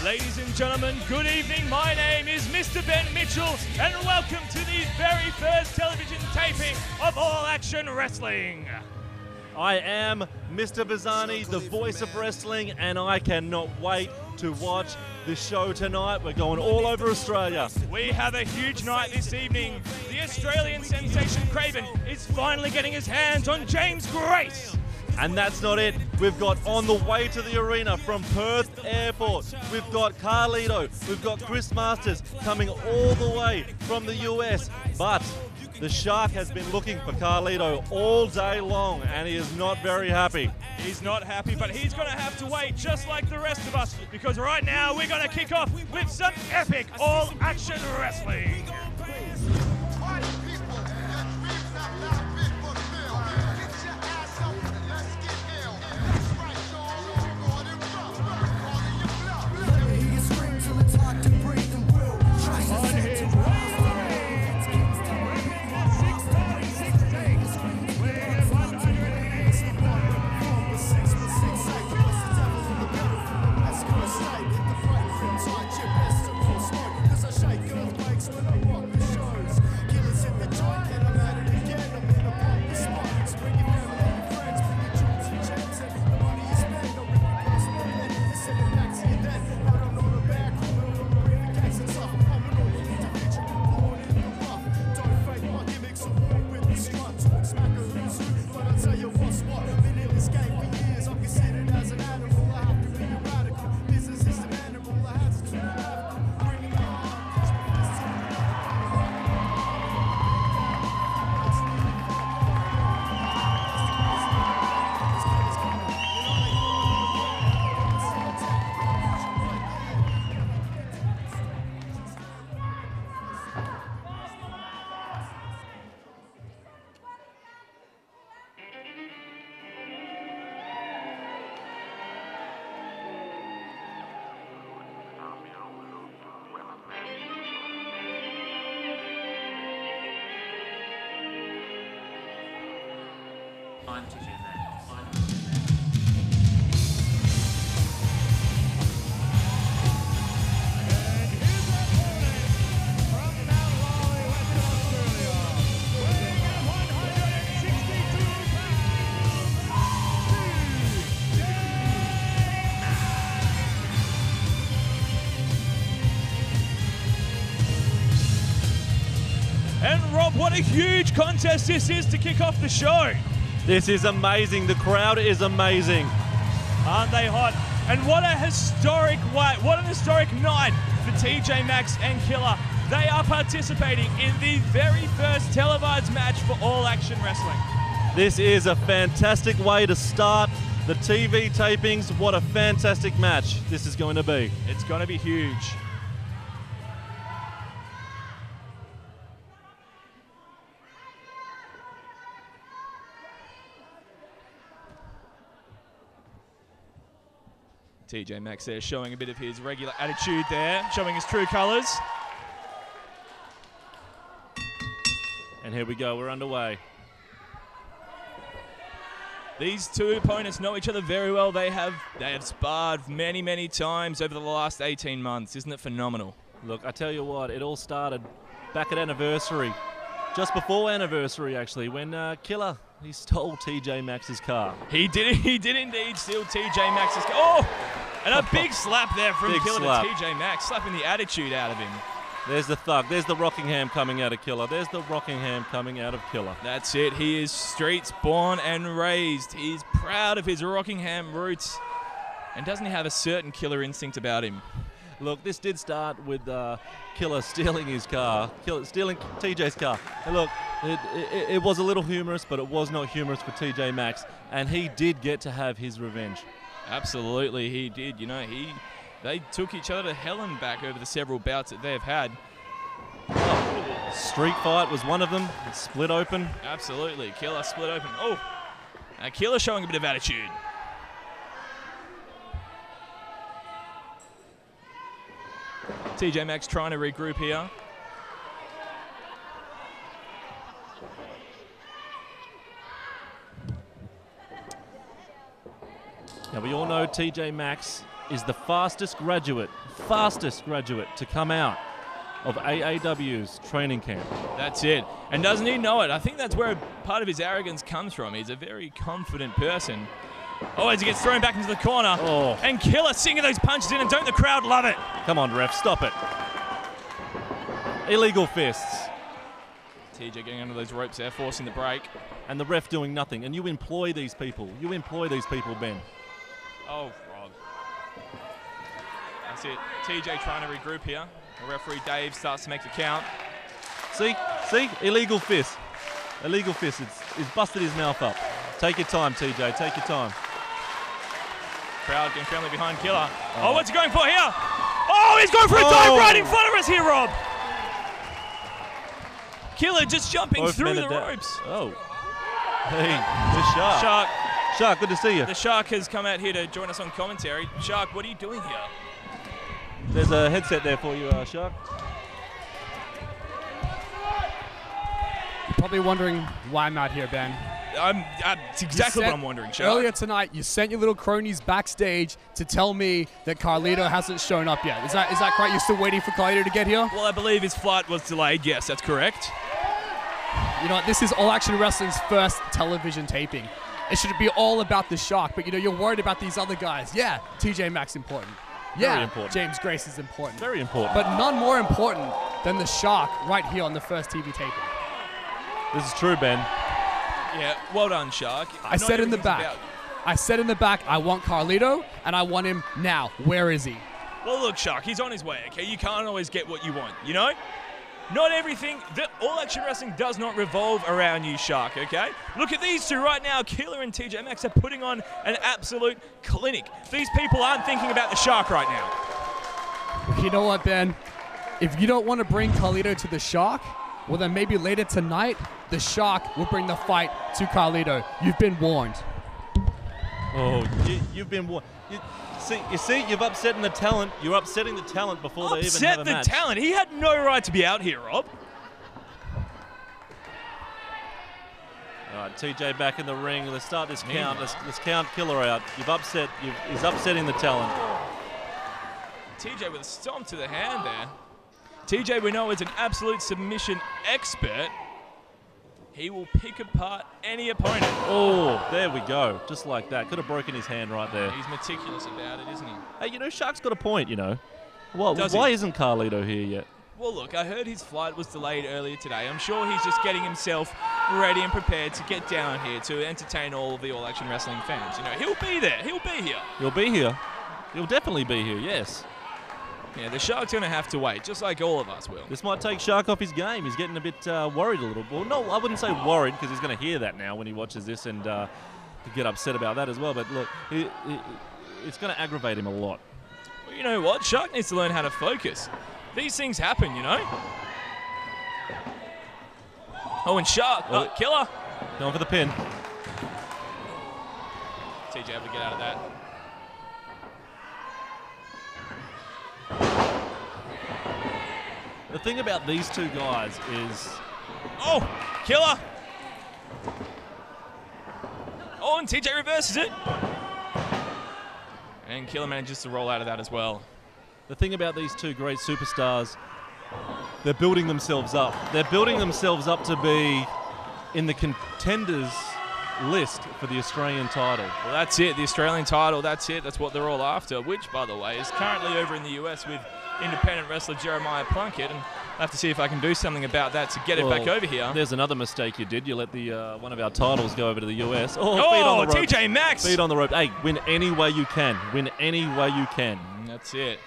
Ladies and gentlemen, good evening. My name is Mr. Ben Mitchell, and welcome to the very first television taping of All Action Wrestling. I am Mr. Bazzani, the voice of wrestling, and I cannot wait to watch the show tonight. We're going all over Australia. We have a huge night this evening. The Australian sensation Craven is finally getting his hands on James Grace. And that's not it. We've got on the way to the arena from Perth Airport. We've got CARLITO. We've got Chris Masters coming all the way from the US. But the Shark has been looking for CARLITO all day long, and he is not very happy. He's not happy, but he's going to have to wait just like the rest of us, because right now we're going to kick off with some epic all-action wrestling. What a huge contest this is to kick off the show. This is amazing. The crowd is amazing. Aren't they hot? And what an historic night for TJ Maxx and KILLAH. They are participating in the very first televised match for All Action Wrestling. This is a fantastic way to start the TV tapings. What a fantastic match this is going to be. It's going to be huge. TJ Maxx there showing a bit of his regular attitude there, showing his true colours. And here we go, we're underway. These two opponents know each other very well. They have sparred many, many times over the last 18 months. Isn't it phenomenal? Look, I tell you what, it all started back at Anniversary. Just before Anniversary, actually, when KILLAH, he stole TJ Maxx's car. He did indeed steal TJ Maxx's car. Oh! And a big slap there from KILLAH to TJ Maxx, slapping the attitude out of him. There's the thug. There's the Rockingham coming out of KILLAH. There's the Rockingham coming out of KILLAH. That's it. He is streets born and raised. He's proud of his Rockingham roots. And doesn't he have a certain killer instinct about him? Look, this did start with KILLAH stealing his car, stealing TJ's car. And look, it was a little humorous, but it was not humorous for TJ Maxx. And he did get to have his revenge. Absolutely, he did. You know, they took each other to hell and back over the several bouts that they've had. Oh, street fight was one of them. It split open. Absolutely, KILLAH split open. Oh, KILLAH showing a bit of attitude. TJ Maxx trying to regroup here. Now we all know TJ Maxx is the fastest graduate to come out of AAW's training camp. That's it. And doesn't he know it? I think that's where part of his arrogance comes from. He's a very confident person. Oh, as he gets thrown back into the corner. Oh. And KILLAH singing those punches in, and don't the crowd love it? Come on, ref, stop it. Illegal fists. TJ getting under those ropes there, forcing the break. And the ref doing nothing. And you employ these people. You employ these people, Ben. Oh, Rob. That's it. TJ trying to regroup here. The referee, Dave, starts to make the count. See? Illegal fist. Illegal fist. He's busted his mouth up. Take your time, TJ. Take your time. Crowd getting friendly behind KILLAH. Oh, what's he going for here? Oh, he's going for a dive right in front of us here, Rob. KILLAH just jumping Both through the ropes. Oh. Hey, the Shark. Shark, good to see you. The Shark has come out here to join us on commentary. Shark, what are you doing here? There's a headset there for you, Shark. You're probably wondering why I'm out here, Ben. That's exactly what I'm wondering, Shark. Earlier tonight, you sent your little cronies backstage to tell me that CARLITO hasn't shown up yet. Is that correct? You're still waiting for CARLITO to get here? Well, I believe his flight was delayed. Yes, that's correct. You know what? This is All Action Wrestling's first television taping. It should be all about the Shark, but you're worried about these other guys. Yeah, TJ Maxx important. Yeah, very important. James Grace is important. Very important. But none more important than the Shark right here on the first TV taping. This is true, Ben. Yeah, well done, Shark. I said in the back. I want CARLITO, and I want him now. Where is he? Well, look, Shark, he's on his way, okay? You can't always get what you want, you know? Not everything, All Action Wrestling does not revolve around you, Shark, okay? Look at these two right now. KILLAH and TJ Maxx are putting on an absolute clinic. These people aren't thinking about the Shark right now. You know what, Ben? If you don't want to bring CARLITO to the Shark, well, then maybe later tonight, the Shark will bring the fight to CARLITO. You've been warned. Oh, you've been warned. You see, you've upset the talent. You're upsetting the talent before they even have a match. Upset the talent? He had no right to be out here, Rob. All right, TJ back in the ring. Let's start this count. Let's count KILLAH out. He's upsetting the talent. TJ with a stomp to the hand there. TJ, we know, is an absolute submission expert. He will pick apart any opponent. Oh, there we go. Just like that. Could have broken his hand right there. He's meticulous about it, isn't he? Hey, you know, Shark's got a point, you know. Well, why isn't CARLITO here yet? Well, look, I heard his flight was delayed earlier today. I'm sure he's just getting himself ready and prepared to get down here to entertain all of the All Action Wrestling fans. You know, he'll be there. He'll be here. He'll be here. He'll definitely be here, yes. Yeah, the Shark's going to have to wait, just like all of us will. This might take Shark off his game. He's getting a bit worried a little. Well, no, I wouldn't say worried, because he's going to hear that now when he watches this and get upset about that as well. But look, it's going to aggravate him a lot. Well, you know what? Shark needs to learn how to focus. These things happen, you know? Oh, and Shark, KILLAH. Going for the pin. TJ able to get out of that. The thing about these two guys is... Oh, KILLAH. Oh, and TJ reverses it. And KILLAH manages to roll out of that as well. The thing about these two great superstars, they're building themselves up. They're building themselves up to be in the contenders list for the Australian title. Well, that's it. The Australian title, that's it. That's what they're all after, which, by the way, is currently over in the US with independent wrestler Jeremiah Plunkett, and I'll have to see if I can do something about that to get it back over here. There's another mistake you did. You let the one of our titles go over to the US. Oh, feet on the rope. TJ Maxx! Feet on the rope. Hey, win any way you can. Win any way you can. That's it.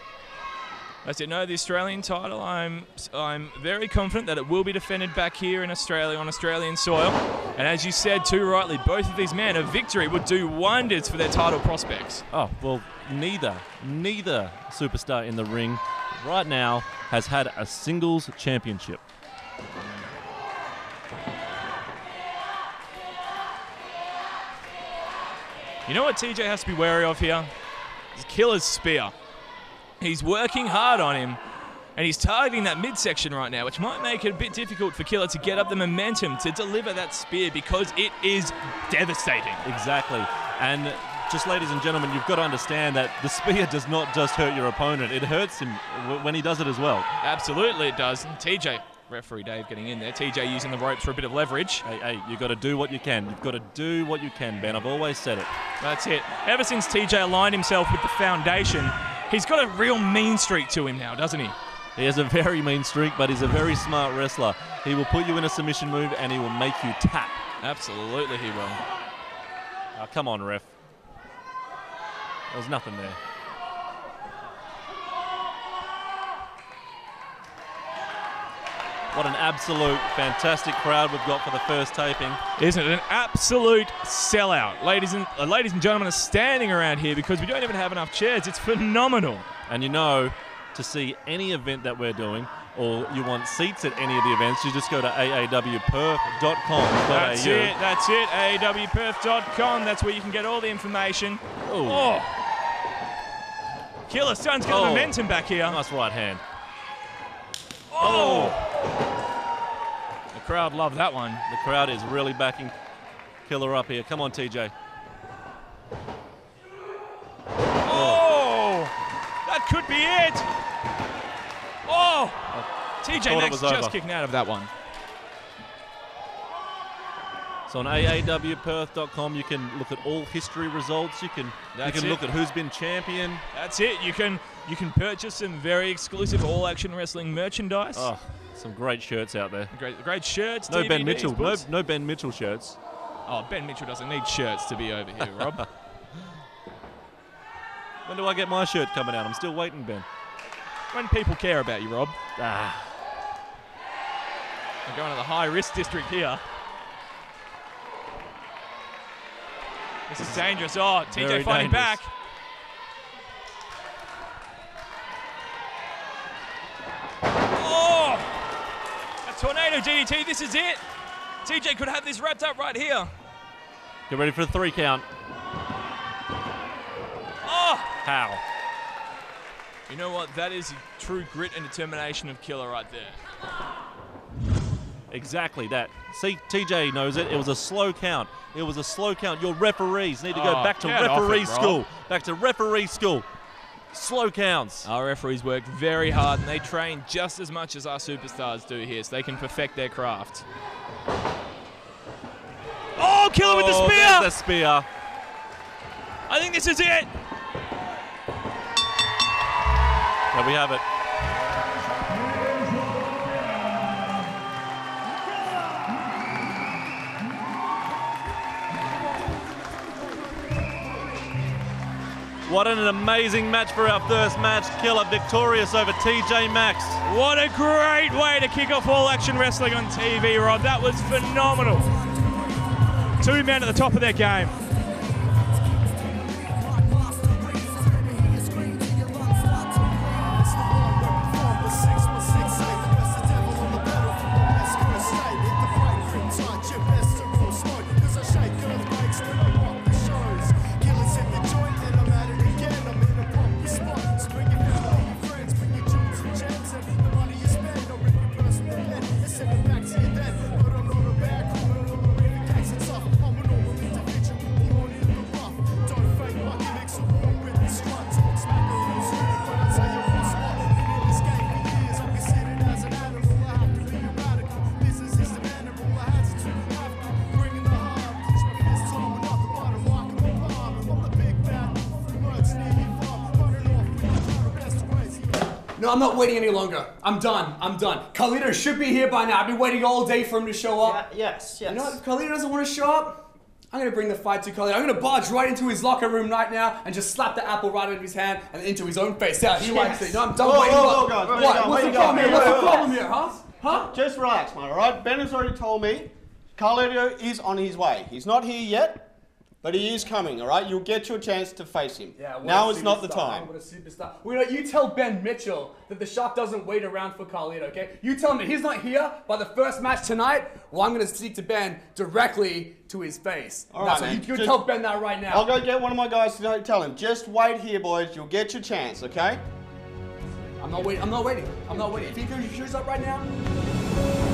That's it. No, the Australian title, I'm very confident that it will be defended back here in Australia on Australian soil. And as you said too rightly, both of these men, a victory would do wonders for their title prospects. Oh, well, neither superstar in the ring right now has had a singles championship. You know what TJ has to be wary of here? It's KILLAH's spear. He's working hard on him, and he's targeting that midsection right now, which might make it a bit difficult for KILLAH to get up the momentum to deliver that spear because it is devastating. Exactly. And Just, ladies and gentlemen, you've got to understand that the spear does not just hurt your opponent. It hurts him when he does it as well. Absolutely it does. And TJ, referee Dave getting in there. TJ using the ropes for a bit of leverage. Hey, you've got to do what you can. You've got to do what you can, Ben. I've always said it. That's it. Ever since TJ aligned himself with the foundation, he's got a real mean streak to him now, doesn't he? He has a very mean streak, but he's a very smart wrestler. He will put you in a submission move and he will make you tap. Absolutely he will. Oh, come on, ref. There's nothing there. What an absolute fantastic crowd we've got for the first taping. Isn't it an absolute sellout? Ladies and gentlemen are standing around here because we don't even have enough chairs. It's phenomenal. And you know, to see any event that we're doing, or you want seats at any of the events, you just go to aawperth.com. That's it, aawperth.com. That's where you can get all the information. Ooh. Oh. KILLAH starting to get the momentum back here. Nice right hand. Oh! The crowd love that one. The crowd is really backing KILLAH up here. Come on, TJ. Oh! That could be it! Oh! TJ Maxx just kicking out of that one. So on aawperth.com, you can look at all history results. You can look at who's been champion. That's it. You can purchase some very exclusive All Action Wrestling merchandise. Oh, some great shirts out there. Great shirts. No DVDs, Ben Mitchell. books. No Ben Mitchell shirts. Oh, Ben Mitchell doesn't need shirts to be over here, Rob. When do I get my shirt coming out? I'm still waiting, Ben. When people care about you, Rob. Ah. We're going to the high-risk district here. This is dangerous. Oh, TJ Very fighting dangerous. back. Oh! A tornado DDT. This is it. TJ could have this wrapped up right here. Get ready for the 3 count. Oh! How? You know what? That is true grit and determination of KILLAH right there. Exactly that. See, TJ knows it. It was a slow count. It was a slow count. Your referees need to go back to referee school. Back to referee school. Slow counts. Our referees work very hard and they train just as much as our superstars do here so they can perfect their craft. Oh, KILLAH with the spear! There's the spear. I think this is it. There we have it. What an amazing match for our first match. KILLAH victorious over TJ Maxx. What a great way to kick off All Action Wrestling on TV, Rob. That was phenomenal. 2 men at the top of their game. No, I'm not waiting any longer. I'm done. CARLITO should be here by now. I've been waiting all day for him to show up. Yes. You know what? If CARLITO doesn't want to show up, I'm going to bring the fight to CARLITO. I'm going to barge right into his locker room right now and just slap the apple right out of his hand and into his own face. Yeah, he likes it. You know, I'm done waiting. What's the problem here? What's the problem here, huh? Just relax, mate, alright? Ben has already told me CARLITO is on his way. He's not here yet, but he is coming, alright? You'll get your chance to face him. Yeah, now is not the time. What a superstar. Well, you tell Ben Mitchell that the Shark doesn't wait around for CARLITO, okay? You tell him that he's not here by the first match tonight, well, I'm going to speak to Ben directly to his face. Alright, man. man. You tell Ben that right now. I'll go get one of my guys to tell him. Just wait here, boys. You'll get your chance, okay? I'm not waiting. If he shows up right now...